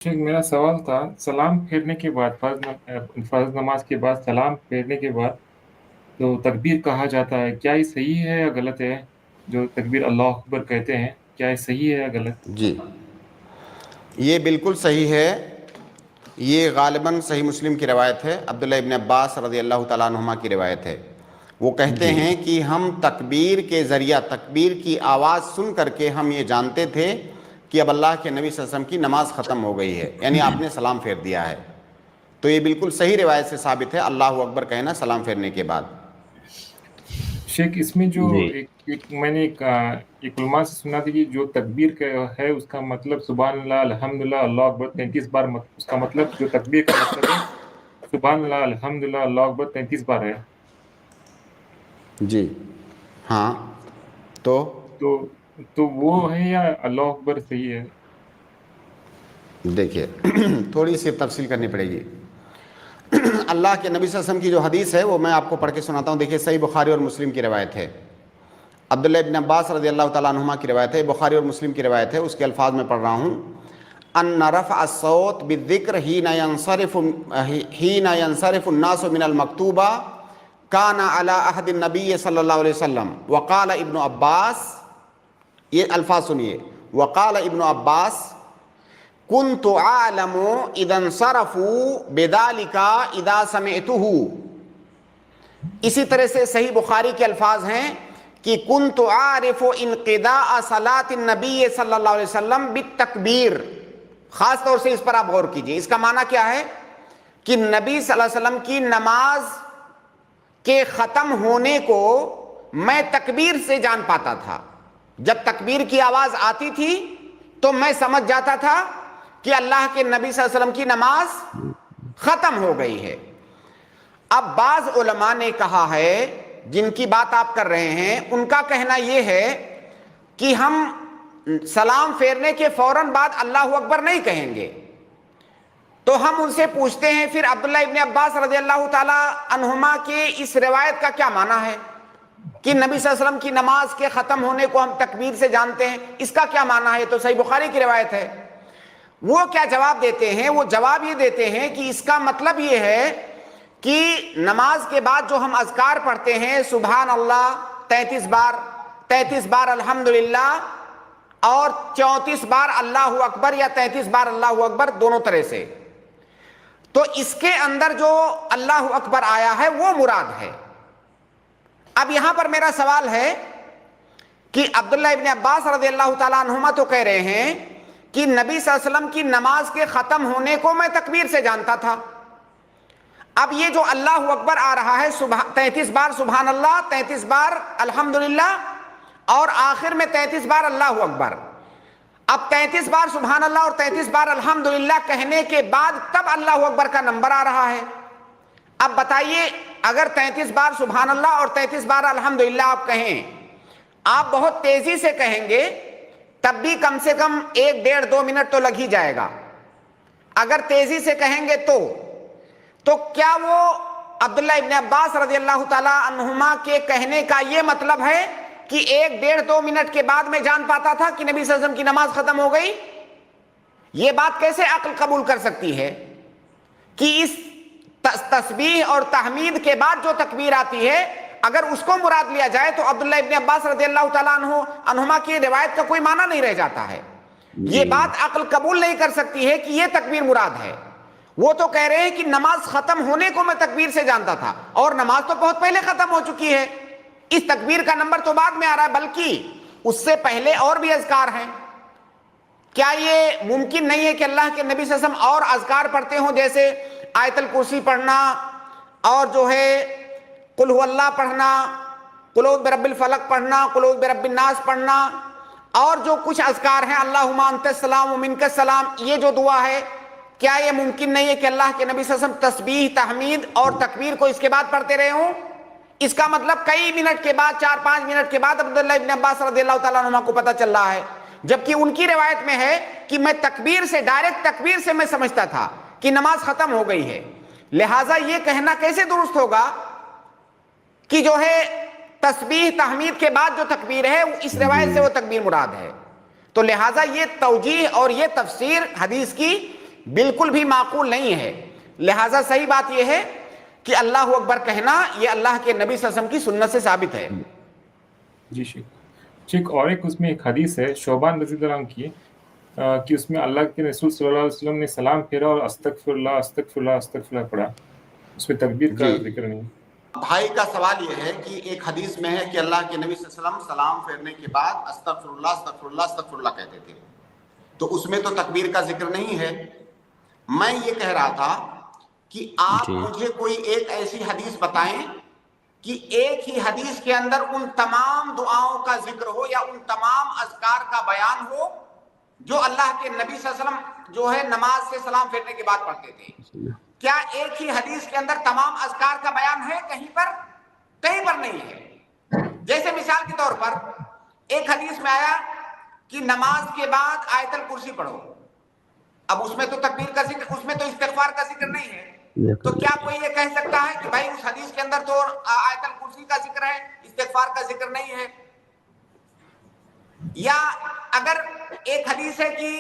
शेख, मेरा सवाल था। सलाम फेरने के बाद फर्ज नमाज के बाद सलाम फेरने के बाद तो तकबीर कहा जाता है, क्या ये सही है या गलत है? जो तकबीर अल्लाह अकबर कहते हैं, क्या ये सही है या गलत? जी, ये बिल्कुल सही है। ये गालिबन सही मुस्लिम की रवायत है, अब्दुल्लाह इब्न अब्बास रज़ी अल्लाह तआला अन्हुमा की रवायत है। वो कहते जी। हैं कि हम तकबीर के ज़रिया, तकबीर की आवाज़ सुन करके हम ये जानते थे कि अब अल्लाह के नबी सल्लल्लाहु अलैहि वसल्लम की नमाज ख़त्म हो गई है, यानी आपने सलाम फेर दिया है। तो ये बिल्कुल सही रिवायत से साबित है, अल्लाह अकबर कहना सलाम फेरने के बाद। शेख, इसमें जो जी। मैंने एक उलमा से सुना था कि जो तकबीर का है उसका मतलब सुभान अल्लाह अल्हम्दुलिल्लाह अल्लाहु अकबर 33 बार उसका मतलब जो तकबीर का मतलब है सुभान अल्लाह अल्हम्दुलिल्लाह अल्लाहु अकबर 33 बार है। जी हाँ, तो तो वो है या अल्लाहु अकबर सही है? देखिए थोड़ी सी तफसील करनी पड़ेगी। अल्लाह के नबी सल्लल्लाहु अलैहि वसल्लम की जो हदीस है वो मैं आपको पढ़ के सुनाता हूँ। देखिए, सही बुखारी और मुस्लिम की रवायत है, अब्दुल्लाह इब्न अब्बास रज़ी अल्लाह तआला अन्हुमा की रवायत है, बुखारी और मुस्लिम की रवायत है। उसके अल्फाज में पढ़ रहा हूँ। अन्न रफ़अ अस्सौत बिज़्ज़िक्र हीना यंसरिफ़ु अन्नासु मिनल मक्तूबा काना अला अहदिन नबी सल्लल्लाहु अलैहि वसल्लम वक़ाल इब्न अब्बास, ये अल्फाज सुनिए, वक़ाल इब्न अब्बास कुन्तु आलमु इदन सरफू बेदालिका इदा समिअतुहु। इसी तरह से सही बुखारी के अल्फाज हैं कि कुन्तु आरिफु इनक़िदा सलात नबी सल्लल्लाहु अलैहि वसल्लम बित्तकबीर। खास तौर से इस पर आप गौर कीजिए। इसका माना क्या है कि नबी सल्लल्लाहु अलैहि वसल्लम की नमाज के ख़त्म होने को मैं तकबीर से जान पाता था। जब तकबीर की आवाज़ आती थी तो मैं समझ जाता था कि अल्लाह के नबी सल्लल्लाहु अलैहि वसल्लम की नमाज ख़त्म हो गई है। अब बाज़ उलमा ने कहा है, जिनकी बात आप कर रहे हैं, उनका कहना यह है कि हम सलाम फेरने के फौरन बाद अल्लाहु अकबर नहीं कहेंगे। तो हम उनसे पूछते हैं, फिर अब्दुल्लाह इब्न अब्बास रज़ी अल्लाह ताला अन्हुमा के इस रिवायत का क्या माना है कि नबी सल्लल्लाहु अलैहि वसल्लम की नमाज के ख़त्म होने को हम तकबीर से जानते हैं, इसका क्या माना है? तो सही बुखारी की रिवायत है। वो क्या जवाब देते हैं? वो जवाब ये देते हैं कि इसका मतलब ये है कि नमाज के बाद जो हम अज़कार पढ़ते हैं, सुभान अल्लाह 33 बार अल्हम्दुलिल्लाह और 34 बार अल्लाहु अकबर या 33 बार अल्लाहु अकबर, दोनों तरह से, तो इसके अंदर जो अल्लाहु अकबर आया है वो मुराद है। अब यहां पर मेरा सवाल है कि अब्दुल्लाह इब्न अब्बास रज़ियल्लाहु ताला अन्हुमा तो कह रहे हैं कि नबी सल्लल्लाहु अलैहि वसल्लम की नमाज के ख़त्म होने को मैं तकबीर से जानता था। अब ये जो अल्लाहु अकबर आ रहा है, 33 बार सुभान अल्लाह, 33 बार अल्हम्दुलिल्लाह और आखिर में 33 बार अल्लाहु अकबर। अब 33 बार सुभान अल्लाह और 33 बार अल्हम्दुलिल्लाह कहने के बाद तब अल्लाहु अकबर का नंबर आ रहा है। अब बताइए, अगर 33 बार सुभान अल्लाह और 33 बार अल्हम्दुलिल्लाह आप कहें, आप बहुत तेजी से कहेंगे तब भी कम से कम 1, 1.5, 2 मिनट तो लग ही जाएगा। अगर तेजी से कहेंगे तो क्या वो अब्दुल्लाह इब्न अब्बास रज़ियल्लाहु ताला अन्हुमा के कहने का ये मतलब है कि 1, 1.5, 2 मिनट के बाद मैं जान पाता था कि नबी सल्लल्लाहु अलैहि वसल्लम की नमाज खत्म हो गई? ये बात कैसे अक्ल कबूल कर सकती है कि इस तस्बीह और तहमीद के बाद जो तकबीर आती है, अगर उसको मुराद लिया जाए तो अब्दुल्लाह इब्न अब्बास रज़ियल्लाहु ताला अन्हुमा की रिवायत का कोई माना नहीं रह जाता है। ये बात अक्ल कबूल नहीं कर सकती है कि ये तकबीर मुराद है। वो तो कह रहे हैं कि नमाज खत्म होने को मैं तकबीर से जानता था, और नमाज तो बहुत पहले खत्म हो चुकी है। इस तकबीर का नंबर तो बाद में आ रहा है, बल्कि उससे पहले और भी अज़कार हैं। क्या ये मुमकिन नहीं है कि अल्लाह के नबी सल्लल्लाहु अलैहि वसल्लम और अज़कार पढ़ते हों, जैसे आयतल कुर्सी पढ़ना और जो है कुल हुवल्लाह पढ़ना, कुल औज़ु बिरब्बिल फलक पढ़ना, कुल औज़ु बिरब्बिन नास पढ़ना, और जो कुछ अज़कार हैं, अल्लाहुम्मा अंतस सलाम व मिनकस सलाम, ये जो दुआ है, क्या ये मुमकिन नहीं है कि अल्लाह के नबी सल्लल्लाहु अलैहि वसल्लम तस्बीह, तहमीद और तकबीर को इसके बाद पढ़ते रहे हों? इसका मतलब कई मिनट के बाद, 4-5 मिनट के बाद अब्दुल्लाह इब्न अब्बास रज़ियल्लाहु ताला अन्हुमा को पता चल रहा है, जबकि उनकी रिवायत में है कि मैं तकबीर से, डायरेक्ट तकबीर से मैं समझता था कि नमाज खत्म हो गई है। लिहाजा ये कहना कैसे दुरुस्त होगा कि जो है तस्बीह तहमीद के बाद जो तकबीर है इस रिवायत से वो तकबीर मुराद है? तो लिहाजा ये तौजीह और ये तफसीर हदीस की بالکل بھی معقول نہیں ہے. لہٰذا صحیح بات یہ ہے کہ اللہ اکبر کہنا یہ اللہ کے نبی صلی اللہ علیہ وسلم کی سنت سے ثابت ہے. جی ٹھیک. اور ایک اس میں ایک حدیث ہے شعبان رضی اللہ عنہ کی کہ اس میں اللہ کے رسول صلی اللہ علیہ وسلم نے سلام پھیرا اور استغفر اللہ استغفر اللہ استغفر اللہ پڑھا. اس میں تکبیر کا ذکر نہیں. بھائی کا سوال یہ ہے کہ ایک حدیث میں ہے کہ اللہ کے نبی صلی اللہ علیہ وسلم سلام پھیرنے کے بعد استغفر اللہ استغفر اللہ استغفر اللہ کہتے تھے، تو اس میں تو تکبیر کا ذکر نہیں ہے. میں یہ کہہ رہا تھا کہ آپ مجھے کوئی ایک ایسی حدیث بتائیں کہ ایک ہی حدیث کے اندر ان تمام دعاؤں کا ذکر ہو یا ان تمام اذکار کا بیان ہو جو اللہ کے نبی صلی اللہ علیہ وسلم جو ہے نماز سے سلام پھیرنے کے بعد پڑھتے تھے. کیا ایک ہی حدیث کے اندر تمام اذکار کا بیان ہے؟ کہیں پر نہیں ہے. جیسے مثال کے طور پر ایک حدیث میں آیا کہ نماز کے بعد آیت الکرسی پڑھو. اب اس میں تو تکبیر کا ذکر، اس میں تو استغفار کا ذکر نہیں ہے. تو کیا کوئی یہ کہہ سکتا ہے کہ بھائی اس حدیث کے اندر تو آیت الکرسی کا ذکر ہے، استغفار کا ذکر نہیں ہے؟ یا اگر ایک حدیث ہے کہ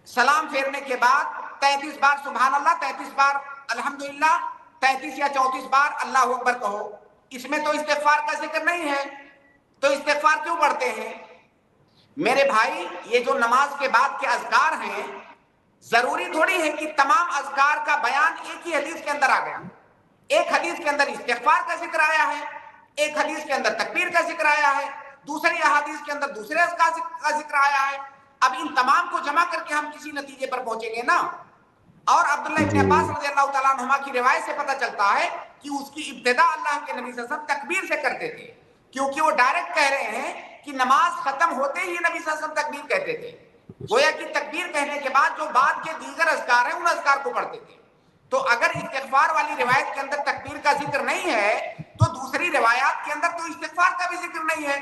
سلام پھیرنے کے بعد 33 بار سبحان اللہ، 33 بار الحمدللہ، 33 یا 34 بار اللہ اکبر کہو، اس میں تو استغفار کا ذکر نہیں ہے، تو استغفار کیوں پڑھتے ہیں؟ میرے بھائی یہ جو نماز کے بعد کے اذکار ہیں، ضروری تھوڑی ہے کہ تمام اذکار کا بیان ایک ہی حدیث کے اندر آ گیا. ایک حدیث کے اندر استغفار کا ذکر آیا ہے، ایک حدیث کے اندر تکبیر کا ذکر آیا ہے، دوسری احادیث کے اندر دوسرے اذکار کا ذکر آیا ہے. اب ان تمام کو جمع کر کے ہم کسی نتیجے پر پہنچیں گے نا. اور عبداللہ ابن عباس رضی اللہ تعالیٰ عنہما کی روایت سے پتہ چلتا ہے کہ اس کی ابتدا اللہ کے نبی صلی اللہ علیہ وسلم تکبیر سے کرتے تھے، کیونکہ وہ ڈائریکٹ کہہ رہے ہیں کہ نماز ختم ہوتے ہی نبی صلی اللہ علیہ وسلم تکبیر کہتے تھے. گویا کہ تکبیر کہنے کے بعد جو بعد کے دیگر اذکار ہیں ان اذکار کو پڑھتے تھے. تو اگر استغفار والی روایت کے اندر تکبیر کا ذکر نہیں ہے تو دوسری روایات کے اندر تو استغفار کا بھی ذکر نہیں ہے.